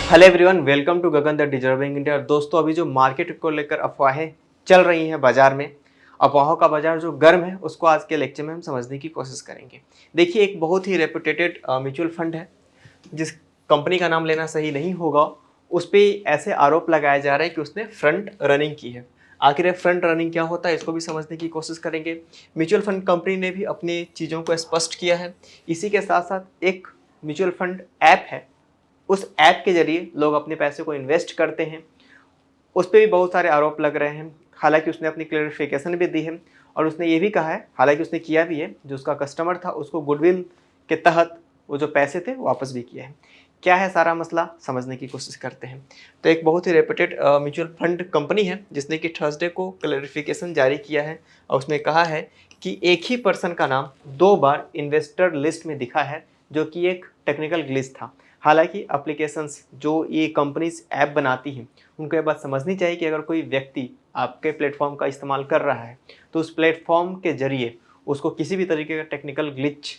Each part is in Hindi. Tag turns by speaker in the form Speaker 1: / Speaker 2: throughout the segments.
Speaker 1: Hello everyone, welcome to Gagan the deserving India. दोस्तों, अभी जो मार्केट को लेकर अफवाहें चल रही हैं बाजार में, अफवाहों का बाजार जो गर्म है, उसको आज के लेक्चर में हम समझने की कोशिश करेंगे। देखिए, एक बहुत ही रेपुटेटेड म्यूचुअल फंड है, जिस कंपनी का नाम लेना सही नहीं होगा, उस पर ऐसे आरोप लगाया जा रहा है कि उसने फ्रंट रनिंग की है। आखिर ये फ्रंट रनिंग क्या होता है, इसको भी समझने की कोशिश करेंगे। म्यूचुअल फंड कंपनी ने भी अपनी चीज़ों को स्पष्ट किया है। इसी के साथ साथ एक म्यूचुअल फंड ऐप है, उस ऐप के जरिए लोग अपने पैसे को इन्वेस्ट करते हैं, उस पर भी बहुत सारे आरोप लग रहे हैं। हालांकि उसने अपनी क्लेरिफिकेशन भी दी है और उसने ये भी कहा है, हालांकि उसने किया भी है, जो उसका कस्टमर था उसको गुडविल के तहत वो जो पैसे थे वापस भी किए हैं। क्या है सारा मसला, समझने की कोशिश करते हैं। तो एक बहुत ही रेपुटेड म्यूचुअल फंड कंपनी है, जिसने कि थर्सडे को क्लेरिफिकेशन जारी किया है और उसमें कहा है कि एक ही पर्सन का नाम 2 बार इन्वेस्टर लिस्ट में दिखा है, जो कि एक टेक्निकल ग्लिच था। हालांकि एप्लीकेशंस जो ये कंपनीज ऐप बनाती हैं, उनको ये बात समझनी चाहिए कि अगर कोई व्यक्ति आपके प्लेटफॉर्म का इस्तेमाल कर रहा है, तो उस प्लेटफॉर्म के जरिए उसको किसी भी तरीके का टेक्निकल ग्लिच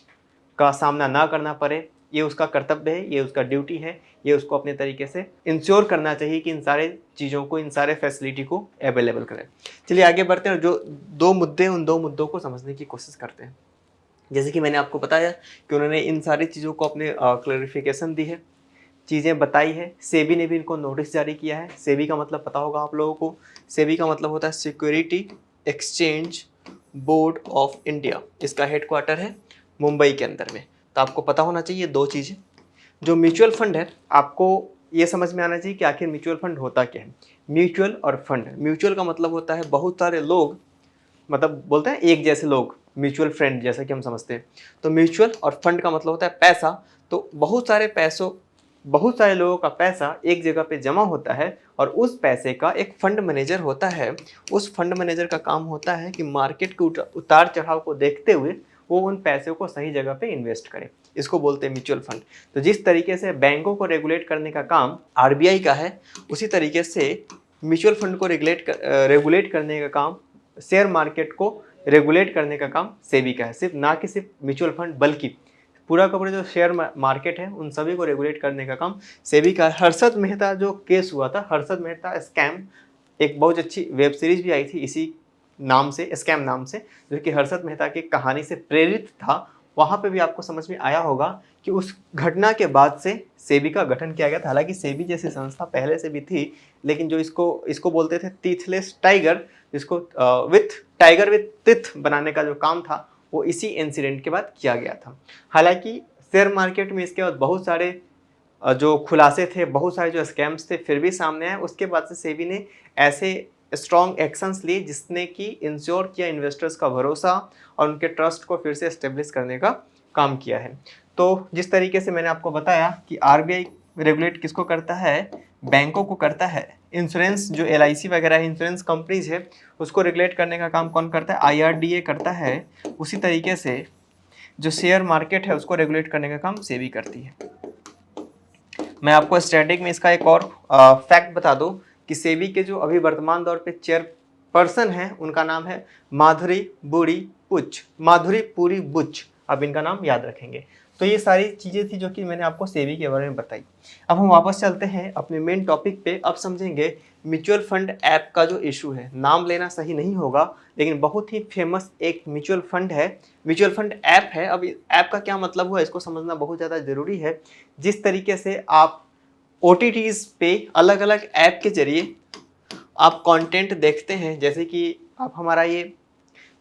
Speaker 1: का सामना ना करना पड़े। ये उसका कर्तव्य है, ये उसका ड्यूटी है, ये उसको अपने तरीके से इंश्योर करना चाहिए कि इन सारे चीज़ों को, इन सारे फैसिलिटी को अवेलेबल करें। चलिए आगे बढ़ते हैं और जो 2 मुद्दे, उन 2 मुद्दों को समझने की कोशिश करते हैं। जैसे कि मैंने आपको बताया कि उन्होंने इन सारी चीज़ों को अपने क्लैरिफिकेशन दी है, चीज़ें बताई है। सेबी ने भी इनको नोटिस जारी किया है। सेबी का मतलब पता होगा आप लोगों को। सेबी का मतलब होता है security exchange board of India. इसका हेडक्वार्टर है मुंबई के अंदर में। तो आपको पता होना चाहिए 2 चीज़ें। जो म्यूचुअल फंड है, आपको ये समझ में आना चाहिए कि आखिर म्यूचुअल फंड होता क्या है। म्यूचुअल और फंड, म्यूचुअल का मतलब होता है बहुत सारे लोग, मतलब बोलते हैं एक जैसे लोग, म्यूचुअल फ्रेंड जैसा कि हम समझते हैं। तो म्यूचुअल और फंड का मतलब होता है पैसा। तो बहुत सारे लोगों का पैसा एक जगह पे जमा होता है और उस पैसे का एक फंड मैनेजर होता है। उस फंड मैनेजर का काम होता है कि मार्केट के उतार चढ़ाव को देखते हुए वो उन पैसों को सही जगह पे इन्वेस्ट करे। इसको बोलते हैं म्यूचुअल फंड। तो जिस तरीके से बैंकों को रेगुलेट करने का काम आरबीआई का है, उसी तरीके से म्यूचुअल फंड को रेगुलेट करने का काम, शेयर मार्केट को रेगुलेट करने का काम सेबी का है। सिर्फ म्यूचुअल फंड, बल्कि पूरा का पूरा जो शेयर मार्केट है, उन सभी को रेगुलेट करने का काम सेबी का है। हर्षद मेहता जो केस हुआ था, हर्षद मेहता स्कैम, एक बहुत अच्छी वेब सीरीज भी आई थी इसी नाम से, स्कैम नाम से, जो कि हर्षद मेहता की कहानी से प्रेरित था। वहाँ पे भी आपको समझ में आया होगा कि उस घटना के बाद से सेबी का गठन किया गया था। हालांकि सेबी जैसी संस्था पहले से भी थी, लेकिन जो इसको बोलते थे टीथलेस टाइगर, जिसको टाइगर विथ टिथ बनाने का जो काम था, वो इसी इंसिडेंट के बाद किया गया था। हालांकि शेयर मार्केट में इसके बाद बहुत सारे जो खुलासे थे, बहुत सारे जो स्कैम्स थे, फिर भी सामने आए। उसके बाद से सेबी ने ऐसे स्ट्रॉन्ग एक्शंस लिए जिसने कि इंश्योर किया इन्वेस्टर्स का भरोसा और उनके ट्रस्ट को फिर से एस्टेब्लिश करने का काम किया है। तो जिस तरीके से मैंने आपको बताया कि आरबीआई रेगुलेट किसको करता है, बैंकों को करता है। इंश्योरेंस जो एलआईसी वगैरह इंश्योरेंस कंपनीज है, उसको रेगुलेट करने का काम कौन करता है, आईआरडीए करता है। उसी तरीके से जो शेयर मार्केट है, उसको रेगुलेट करने का काम सेबी करती है। मैं आपको स्टैटिक में इसका एक और फैक्ट बता दूं कि सेबी के जो अभी वर्तमान दौर पे चेयरपर्सन है, उनका नाम है माधुरी पुरी बुच। अब इनका नाम याद रखेंगे। तो ये सारी चीज़ें थी जो कि मैंने आपको सेबी के बारे में बताई। अब हम वापस चलते हैं अपने मेन टॉपिक पे। अब समझेंगे म्यूचुअल फंड ऐप का जो इशू है। नाम लेना सही नहीं होगा, लेकिन बहुत ही फेमस एक म्यूचुअल फंड है, म्यूचुअल फंड ऐप है। अब ऐप का क्या मतलब हुआ, इसको समझना बहुत ज़्यादा ज़रूरी है। जिस तरीके से आप OTTs पे अलग अलग ऐप के जरिए आप कंटेंट देखते हैं, जैसे कि आप हमारा ये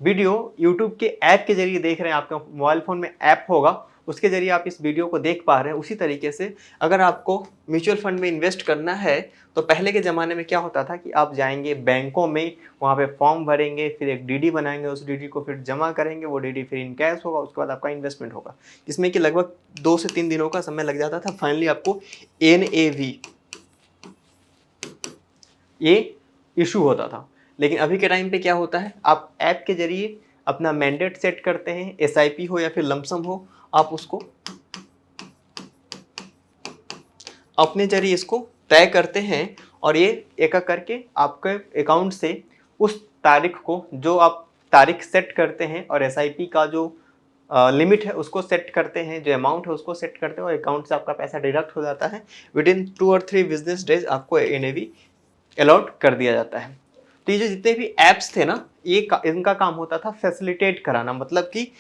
Speaker 1: वीडियो यूट्यूब के ऐप के जरिए देख रहे हैं, आपके मोबाइल फ़ोन में ऐप होगा, उसके जरिए आप इस वीडियो को देख पा रहे हैं। उसी तरीके से अगर आपको म्यूचुअल फंड में इन्वेस्ट करना है, तो पहले के ज़माने में क्या होता था कि आप जाएंगे बैंकों में, वहाँ पे फॉर्म भरेंगे, फिर एक डीडी बनाएंगे, उस डीडी को फिर जमा करेंगे, वो डीडी फिर इन कैश होगा, उसके बाद आपका इन्वेस्टमेंट होगा, जिसमें कि लगभग 2 से 3 दिनों का समय लग जाता था। फाइनली आपको NAV ये इशू होता था। लेकिन अभी के टाइम पे क्या होता है, आप ऐप के जरिए अपना मैंडेट सेट करते हैं, SIP हो या फिर लमसम हो, आप उसको अपने जरिए इसको तय करते हैं और ये एक एक करके आपके अकाउंट से उस तारीख को, जो आप तारीख सेट करते हैं और SIP का जो लिमिट है उसको सेट करते हैं, जो अमाउंट है उसको सेट करते हैं और अकाउंट से आपका पैसा डिडक्ट हो जाता है। विद इन 2 और 3 बिजनेस डेज आपको एनएवी अलॉट कर दिया जाता है। तो ये जो जितने भी ऐप्स थे ना, इनका काम होता था फैसिलिटेट कराना, मतलब कि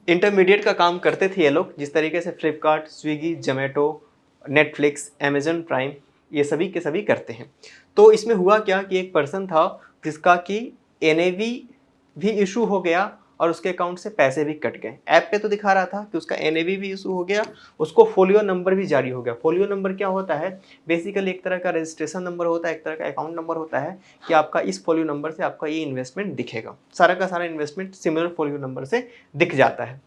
Speaker 1: इंटरमीडिएट का काम करते थे ये लोग। जिस तरीके से Flipkart, Swiggy, Zomato, Netflix, Amazon prime, ये सभी के सभी करते हैं। तो इसमें हुआ क्या कि एक पर्सन था जिसका कि एनएवी भी इशू हो गया और उसके अकाउंट से पैसे भी कट गए। ऐप पे तो दिखा रहा था कि उसका एनएवी भी इशू हो गया, उसको फोलियो नंबर भी जारी हो गया। फोलियो नंबर क्या होता है? बेसिकली एक तरह का रजिस्ट्रेशन नंबर होता है, एक तरह का अकाउंट नंबर होता है कि आपका इस फोलियो नंबर से आपका ये इन्वेस्टमेंट दिखेगा। सारा का सारा इन्वेस्टमेंट सिमिलर फोलियो नंबर से दिख जाता है।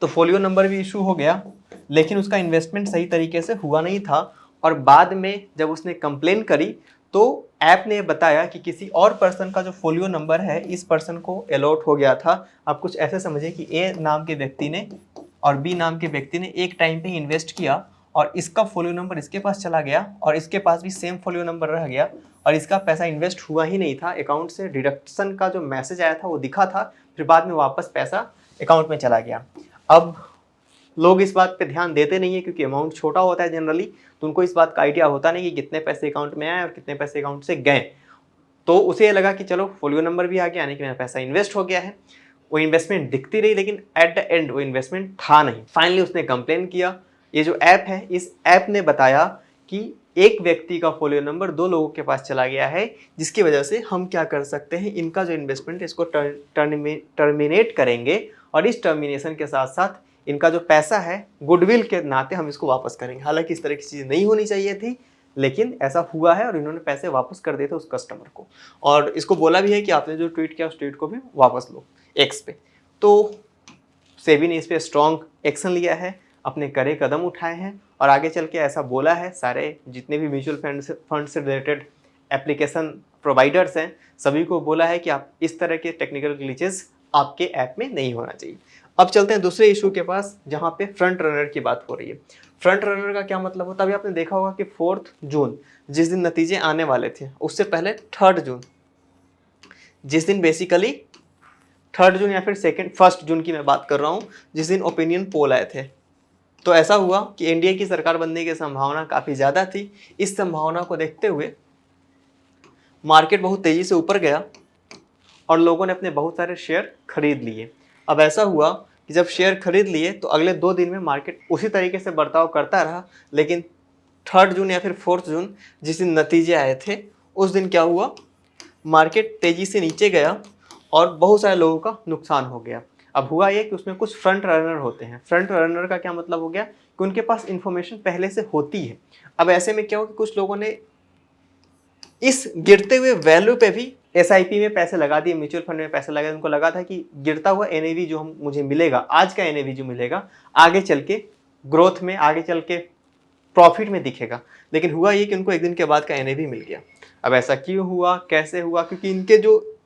Speaker 1: तो फोलियो नंबर भी इशू हो गया, लेकिन उसका इन्वेस्टमेंट सही तरीके से हुआ नहीं था। और बाद में जब उसने कंप्लेन करी तो ऐप ने बताया कि किसी और पर्सन का जो फोलियो नंबर है इस पर्सन को अलॉट हो गया था। आप कुछ ऐसे समझिए कि ए नाम के व्यक्ति ने और बी नाम के व्यक्ति ने एक टाइम पे इन्वेस्ट किया और इसका फोलियो नंबर इसके पास चला गया और इसके पास भी सेम फोलियो नंबर रह गया और इसका पैसा इन्वेस्ट हुआ ही नहीं था। अकाउंट से डिडक्शन का जो मैसेज आया था वो दिखा था, फिर बाद में वापस पैसा अकाउंट में चला गया। अब लोग इस बात पे ध्यान देते नहीं है क्योंकि अमाउंट छोटा होता है जनरली, तो उनको इस बात का आइडिया होता नहीं कि कितने पैसे अकाउंट में आए और कितने पैसे अकाउंट से गए। तो उसे ये लगा कि चलो फोलियो नंबर भी आ गया, यानी कि मेरा पैसा इन्वेस्ट हो गया है। वो इन्वेस्टमेंट दिखती रही, लेकिन एट द एंड वो इन्वेस्टमेंट था नहीं। फाइनली उसने कंप्लेन किया। ये जो ऐप है, इस ऐप ने बताया कि एक व्यक्ति का फोलियो नंबर 2 लोगों के पास चला गया है, जिसकी वजह से हम क्या कर सकते हैं, इनका जो इन्वेस्टमेंट है इसको टर्मिनेट करेंगे और इस टर्मिनेशन के साथ साथ इनका जो पैसा है गुडविल के नाते हम इसको वापस करेंगे। हालांकि इस तरह की चीज़ नहीं होनी चाहिए थी, लेकिन ऐसा हुआ है और इन्होंने पैसे वापस कर दिए थे उस कस्टमर को। और इसको बोला भी है कि आपने जो ट्वीट किया उस ट्वीट को भी वापस लो एक्स पे। तो सेबी ने इस पर स्ट्रॉन्ग एक्शन लिया है, अपने कड़े कदम उठाए हैं और आगे चल के ऐसा बोला है सारे जितने भी म्यूचुअल फंड से रिलेटेड एप्लीकेशन प्रोवाइडर्स हैं सभी को बोला है कि आप इस तरह के टेक्निकल ग्लिचेस आपके ऐप में नहीं होना चाहिए। अब चलते हैं दूसरे इशू के पास जहाँ पे फ्रंट रनर की बात हो रही है। फ्रंट रनर का क्या मतलब होता है? अभी आपने देखा होगा कि 4 जून जिस दिन नतीजे आने वाले थे उससे पहले 3 जून, जिस दिन बेसिकली 3 जून या फिर 1 जून की मैं बात कर रहा हूँ, जिस दिन ओपिनियन पोल आए थे, तो ऐसा हुआ कि एनडीए की सरकार बनने की संभावना काफ़ी ज़्यादा थी। इस संभावना को देखते हुए मार्केट बहुत तेज़ी से ऊपर गया और लोगों ने अपने बहुत सारे शेयर खरीद लिए। अब ऐसा हुआ कि जब शेयर खरीद लिए तो अगले 2 दिन में मार्केट उसी तरीके से बर्ताव करता रहा, लेकिन 3 जून या फिर 4 जून जिस दिन नतीजे आए थे उस दिन क्या हुआ, मार्केट तेज़ी से नीचे गया और बहुत सारे लोगों का नुकसान हो गया। अब हुआ ये कि उसमें कुछ फ्रंट रनर होते हैं। फ्रंट रनर का क्या मतलब हो गया कि उनके पास इंफॉर्मेशन पहले से होती है। अब ऐसे में क्या हो कि कुछ लोगों ने इस गिरते हुए वैल्यू पे भी एसआईपी में पैसे लगा दिए, म्यूचुअल फंड में पैसे लगा। उनको लगा था कि गिरता हुआ एनएवी जो मुझे मिलेगा, आज का एनएवी जो मिलेगा आगे चल के ग्रोथ में, आगे चल के प्रॉफिट में दिखेगा। लेकिन हुआ ये कि उनको एक दिन के बाद का एनएवी मिल गया। अब ऐसा क्यों हुआ, कैसे हुआ? क्योंकि इनके जो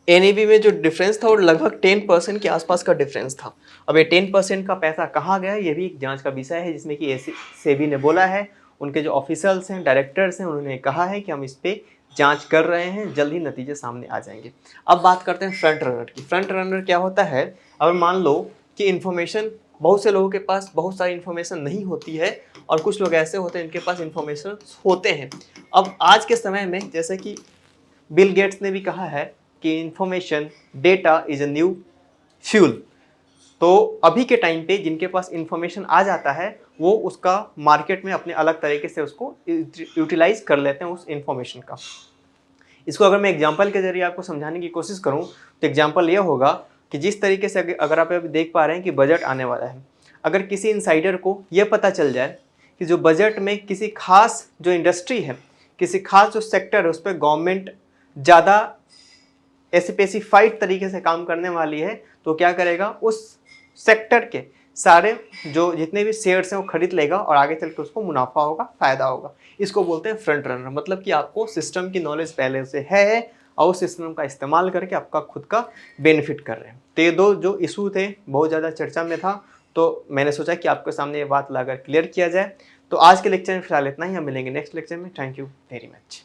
Speaker 1: एनएवी में जो डिफरेंस था वो लगभग 10% के आसपास का डिफरेंस था। अब ये 10% का पैसा कहाँ गया, ये भी एक जांच का विषय है, जिसमें कि सेबी ने बोला है, उनके जो ऑफिसर्स हैं, डायरेक्टर्स हैं, उन्होंने कहा है कि हम इस पर जांच कर रहे हैं, जल्द ही नतीजे सामने आ जाएंगे। अब बात करते हैं फ्रंट रनर की। फ्रंट रनर क्या होता है? अगर मान लो कि इन्फॉर्मेशन बहुत से लोगों के पास बहुत सारी इन्फॉर्मेशन नहीं होती है और कुछ लोग ऐसे होते हैं इनके पास इन्फॉर्मेशन होते हैं। अब आज के समय में जैसे कि बिल गेट्स ने भी कहा है कि information data is a new fuel. तो अभी के टाइम पे जिनके पास इंफॉर्मेशन आ जाता है वो उसका मार्केट में अपने अलग तरीके से उसको यूटिलाइज कर लेते हैं उस इंफॉर्मेशन का। इसको अगर मैं एग्जांपल के जरिए आपको समझाने की कोशिश करूं तो एग्जांपल ये होगा कि जिस तरीके से अगर आप अभी देख पा रहे हैं कि बजट आने वाला है, अगर किसी इनसाइडर को ये पता चल जाए कि जो बजट में किसी खास जो इंडस्ट्री है, किसी खास जो सेक्टर है उस पर गवर्नमेंट ज़्यादा स्पेसिफाइड तरीके से काम करने वाली है, तो क्या करेगा, उस सेक्टर के सारे जो जितने भी शेयर्स हैं वो खरीद लेगा और आगे चल के उसको मुनाफा होगा, फायदा होगा। इसको बोलते हैं फ्रंट रनर। मतलब कि आपको सिस्टम की नॉलेज पहले से है और उस सिस्टम का इस्तेमाल करके आपका खुद का बेनिफिट कर रहे हैं। तो ये दो जो इशू थे बहुत ज़्यादा चर्चा में था, तो मैंने सोचा कि आपके सामने ये बात लाकर क्लियर किया जाए। तो आज के लेक्चर में फिलहाल इतना ही, हम मिलेंगे नेक्स्ट लेक्चर में। Thank you very much.